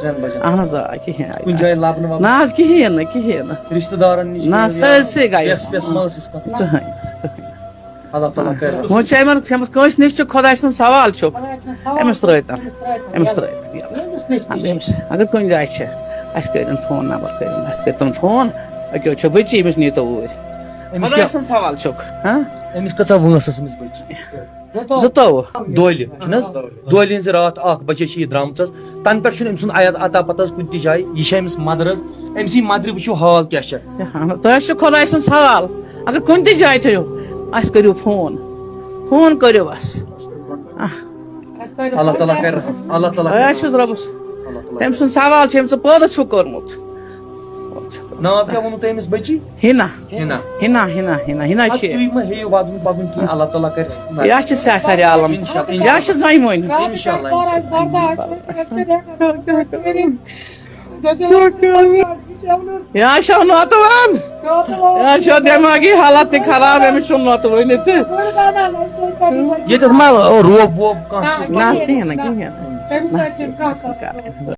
اہن حظ آ کِہیٖنۍ کُنہِ جایہِ لبنہٕ وبنہٕ نہ حظ کِہیٖنۍ نہٕ رشتہٕ دارن نِش نہ سٲرسٕے گٔے وٮ۪س مٲلۍ سٕنٛز کتھ کٕہٕنۍ اللہ تعالیٰ کرِ وۄنۍ چھُ یِمن کٲنٛسہِ نِش چھُ خۄداے سُنٛد سوال چھُکھ أمِس ترٛٲیتن أمِس اگر کُنہِ جایہِ چھِ اَسہِ کٔرِن فون نمبر کٔرِن اَسہِ کٔرۍتن فون أکیٛاہ چھِ بٔچی أمِس نیٖتو اوٗرۍ خۄداے سُنٛد سوال چھُکھ أمِس کۭژاہ وٲنٛس ٲس أمِس بٔچی زٕتووُہ دۄہلہِ چھُنہٕ حظ دۄہلہِ ہٕنٛزِ راتھ اکھ بجے چھِ یہِ درٛامٕژ حظ تنہٕ پٮ۪ٹھ چھُنہٕ أمۍ سُنٛد اتا پتہ حظ کُنہِ تہِ جایہِ یہِ چھِ أمِس مدر حظ أمۍ سٕنٛدِ مدرِ وٕچھِو حال کیٛاہ چھِ تۄہہِ حظ چھُ خۄداے سُنٛد سوال اگر کُنہِ تہِ جایہِ تھٲیِو اَسہِ کٔرِو فون کٔرِو اَسہِ اللہ تعالیٰ کرِ اللہ تعالیٰ تۄہہِ چھُس رۄبس تٔمۍ سُنٛد سوال چھُ أمۍ سُنٛد پٲدٕ چھُکھ کوٚرمُت ناو کیٛاہ ووٚنوٕ تۄہہِ أمِس بٔچی ہِنا ہِنا ہِنا چھِ تُہۍ مہ ہیٚیِو وَدُن پَکُن کینٛہہ اللہ تعالیٰ کرِ یہِ چھِ سیاسر عالم یہِ چھِ زَنہِ اِنشاءاللہ یہِ چھو نوتوان یہِ چھو دٮ۪ماغی حالت تہِ خراب أمِس چھُنہٕ نوتوٲنی تہِ ییٚتٮ۪تھ ما روب ووب کانٛہہ چیٖز نہ حظ کِہیٖنۍ نہٕ